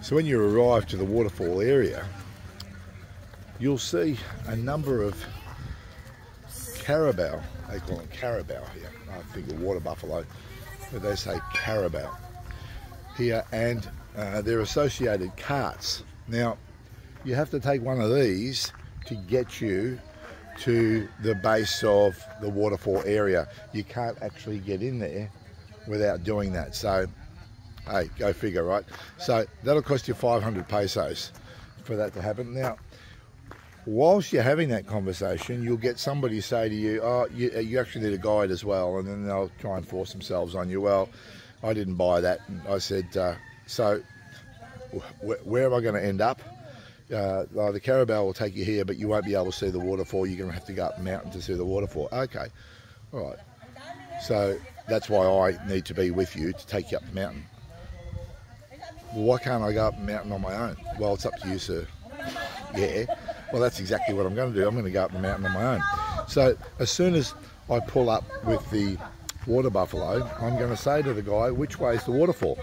So when you arrive to the waterfall area, you'll see a number of carabao. They call them carabao here. I think of water buffalo, but they say carabao here, and they're associated carts. Now, you have to take one of these to get you to the base of the waterfall area. You can't actually get in there without doing that. So, hey, go figure, right? So that'll cost you 500 pesos for that to happen. Now, whilst you're having that conversation, you'll get somebody say to you, oh, you actually need a guide as well, and then they'll try and force themselves on you. Well, I didn't buy that. And I said, so where am I going to end up? The carabao will take you here, but you won't be able to see the waterfall. You're going to have to go up the mountain to see the waterfall. Okay, all right. So that's why I need to be with you to take you up the mountain. Well, why can't I go up the mountain on my own? Well, it's up to you, sir. Yeah, well, that's exactly what I'm going to do. I'm going to go up the mountain on my own. So as soon as I pull up with the water buffalo, I'm going to say to the guy, which way is the waterfall?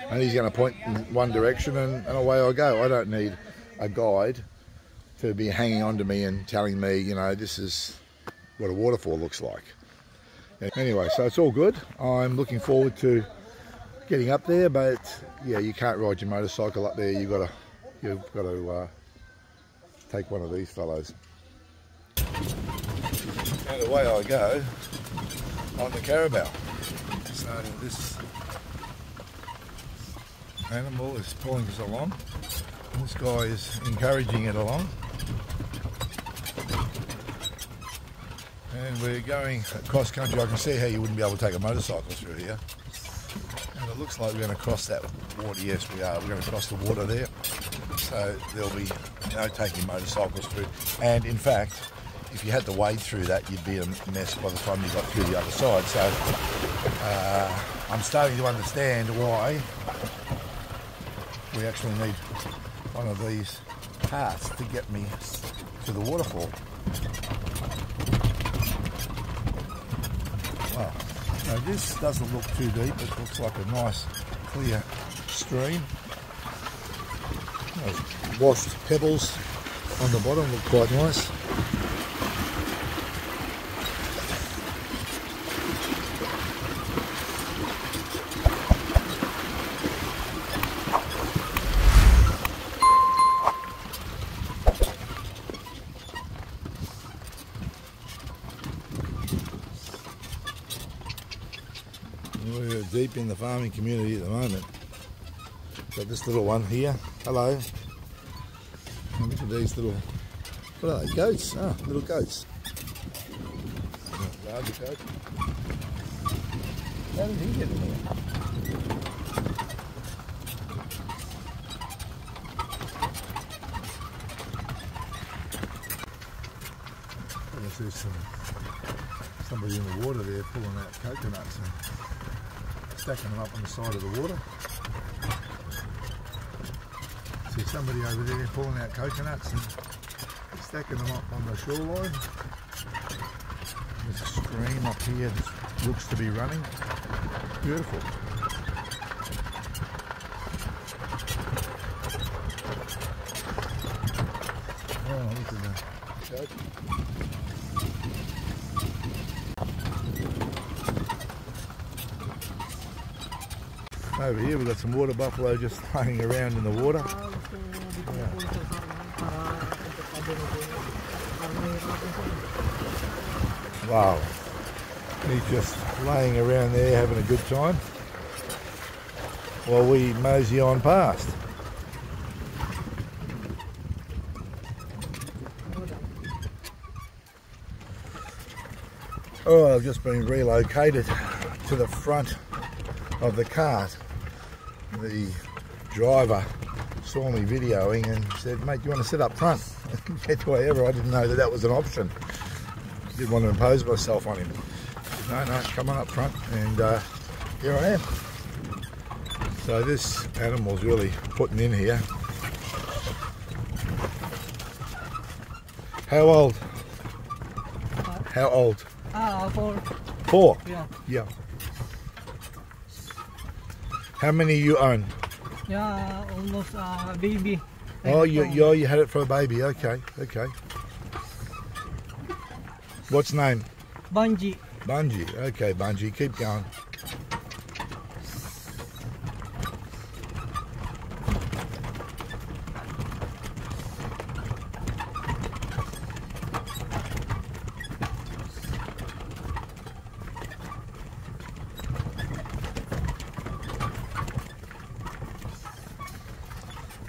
And he's going to point in one direction, and away I go. I don't need a guide to be hanging on to me and telling me, you know, this is what a waterfall looks like. Anyway, so it's all good. I'm looking forward to getting up there, but yeah, you can't ride your motorcycle up there. You've got to take one of these fellows. And away I go on the carabao. So this animal is pulling us along. This guy is encouraging it along. And we're going across country. I can see how you wouldn't be able to take a motorcycle through here. And it looks like we're going to cross that water. Yes, we are. We're going to cross the water there. So there'll be no taking motorcycles through. And in fact, if you had to wade through that, you'd be a mess by the time you got through the other side. So I'm starting to understand why we actually need one of these carts to get me to the waterfall. Wow. Now this doesn't look too deep. It looks like a nice clear stream. Those washed pebbles on the bottom look quite nice. We're deep in the farming community at the moment. Got this little one here. Hello. And look at these little, what are they, goats? Ah, little goats. Larger goat. How did he get in there? I see somebody in the water there pulling out coconuts and stacking them up on the side of the water. See somebody over there pulling out coconuts and stacking them up on the shoreline. There's a stream up here that looks to be running. Beautiful. Oh, look at that goat. Over here we've got some water buffalo just laying around in the water. Yeah. Wow, he's just laying around there having a good time while we mosey on past. Oh, I've just been relocated to the front of the cart. The driver saw me videoing and said, mate, do you want to sit up front? Get whatever. I didn't know that was an option. Didn't want to impose myself on him. Said, no, come on up front, and here I am. So this animal's really putting in here. How old? How old? 4. 4? Yeah. Yeah. How many you own? Yeah, almost a baby. Oh, you had it for a baby. Okay, okay. What's name? Bungee. Bungie. Okay, Bungie. Keep going.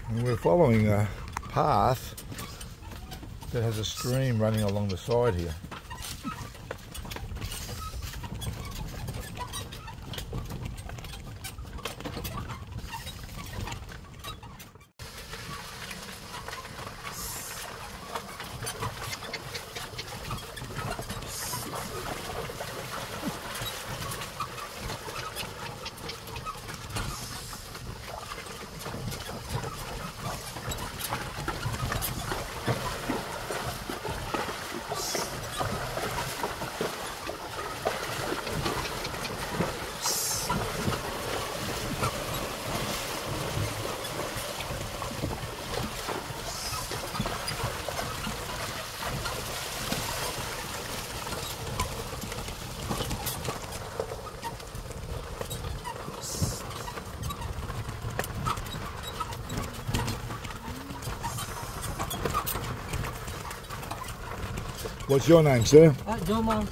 And we're following a path that has a stream running along the side here. What's your name, sir? Jomar.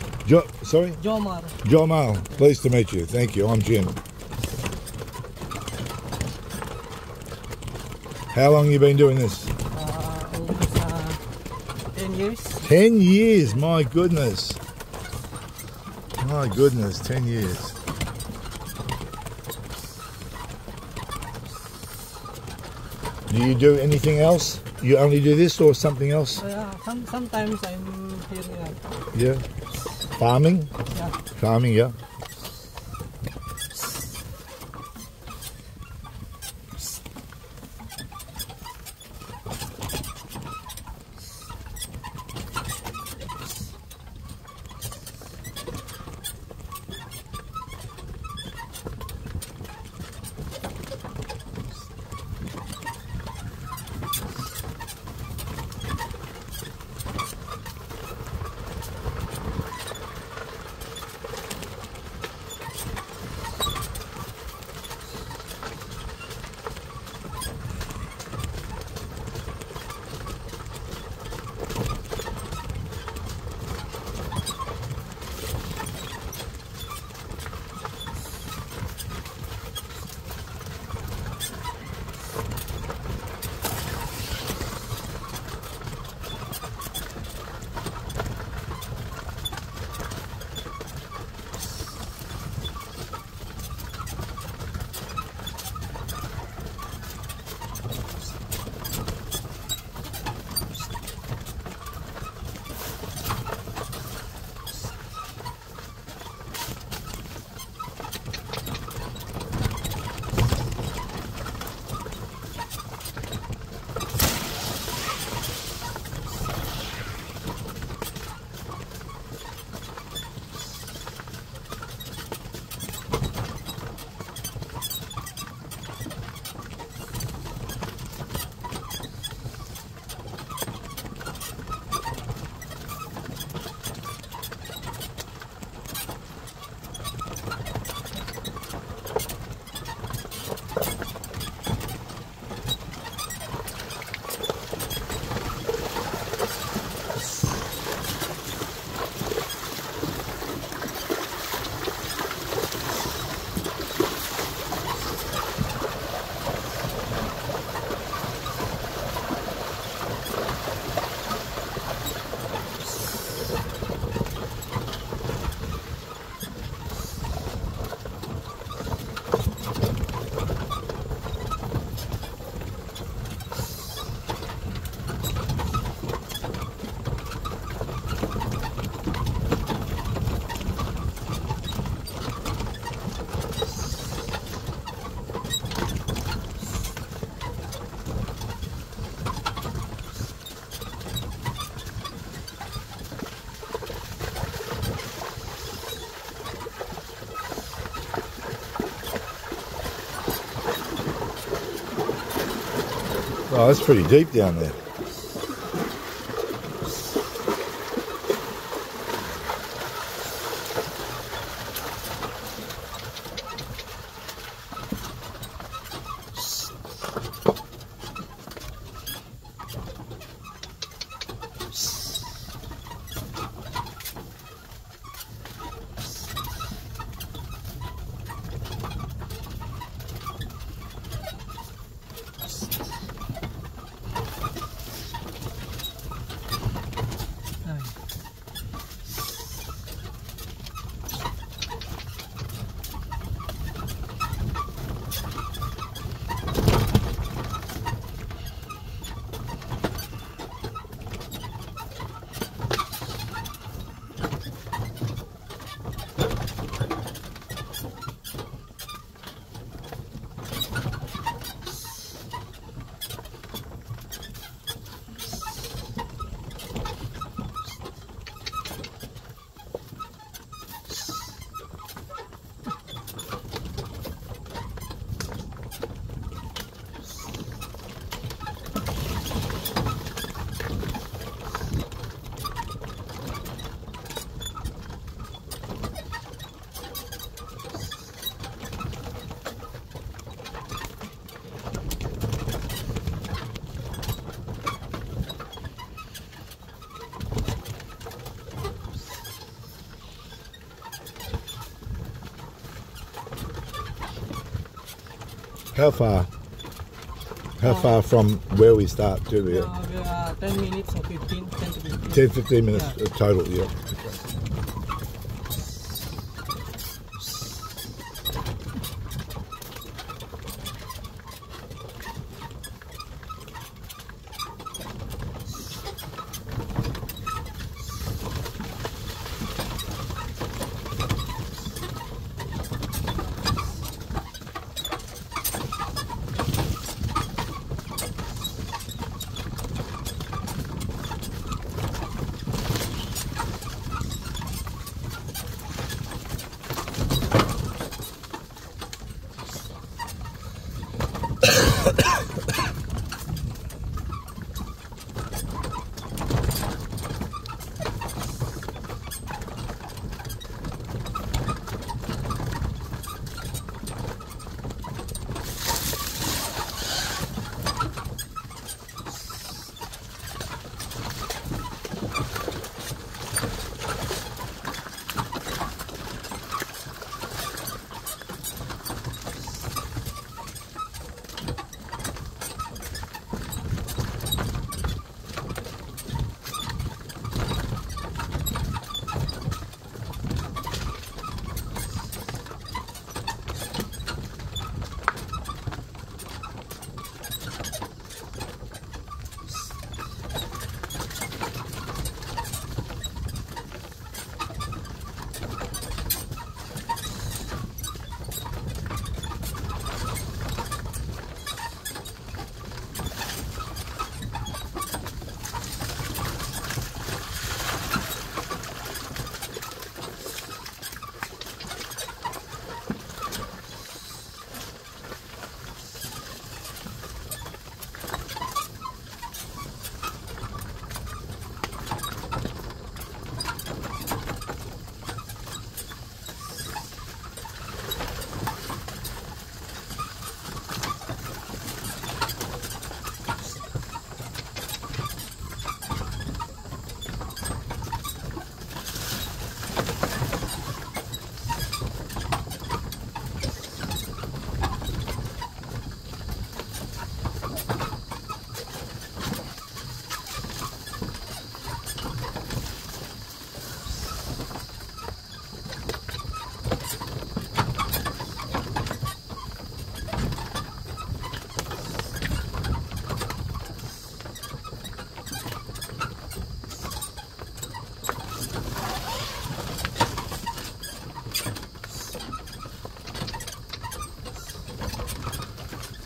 Sorry? Jomar. Jomar. Pleased to meet you. Thank you. I'm Jim. How long have you been doing this? Almost 10 years. 10 years. My goodness. My goodness. 10 years. Do you do anything else? You only do this or something else? Yeah, sometimes I'm here. Yeah. Farming? Yeah. Farming, yeah. Oh, that's pretty deep down there. How far? How far from where we start to the 10 minutes or 15, 10 to 15. 10, 15 minutes total, yeah.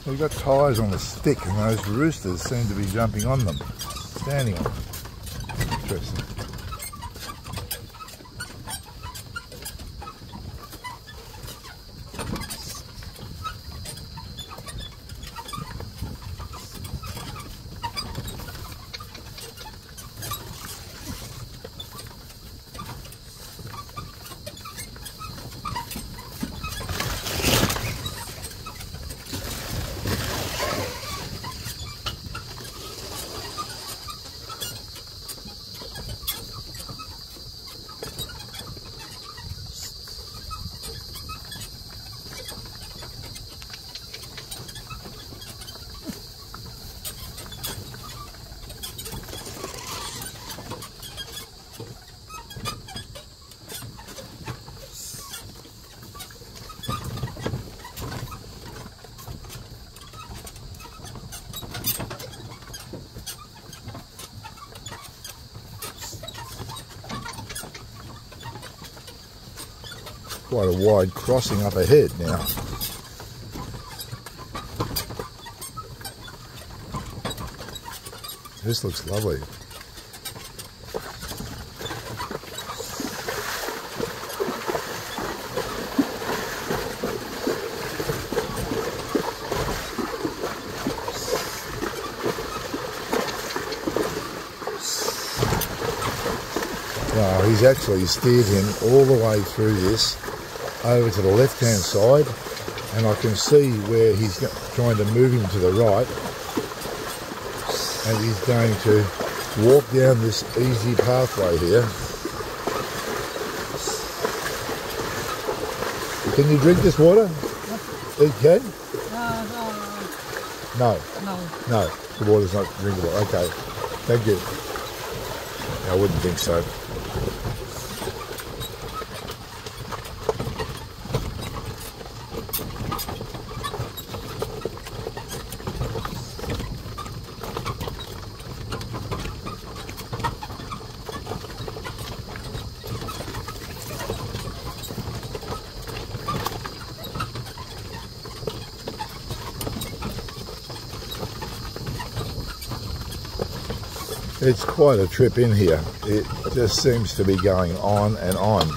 We've got tyres on the stick and those roosters seem to be jumping on them, standing on them. Interesting. quite a wide crossing up ahead now. This looks lovely. He's actually steered him all the way through this over to the left hand side, and I can see where he's trying to move him to the right, and he's going to walk down this easy pathway here. Can you drink this water? You can? No. No, the water's not drinkable. Okay, thank you. I wouldn't think so. It's quite a trip in here. It just seems to be going on and on.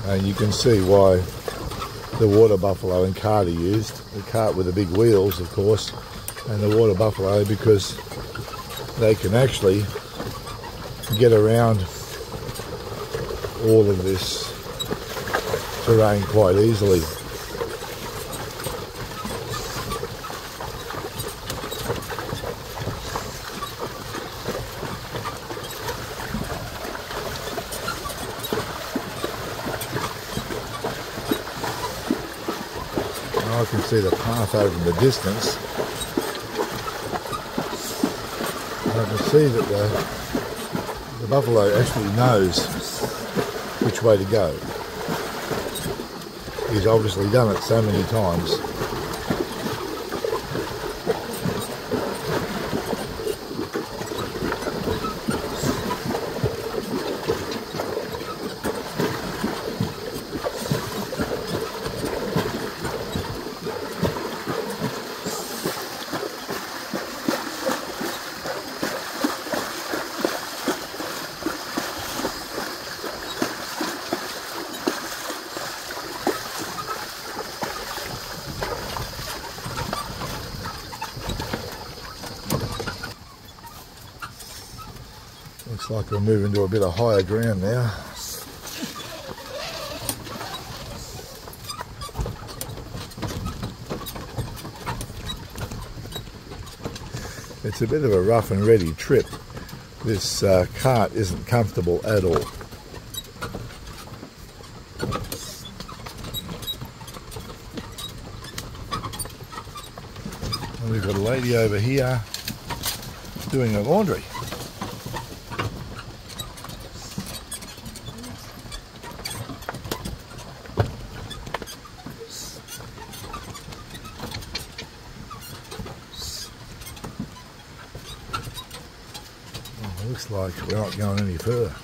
And you can see why the water buffalo and cart are used. The cart with the big wheels, of course, and the water buffalo because they can actually get around all of this terrain quite easily. I can see the path over in the distance. I can see that the buffalo actually knows which way to go. He's obviously done it so many times. Looks like we're moving to a bit of higher ground now. It's a bit of a rough and ready trip. This cart isn't comfortable at all. And we've got a lady over here doing her laundry. Looks like we're not going any further.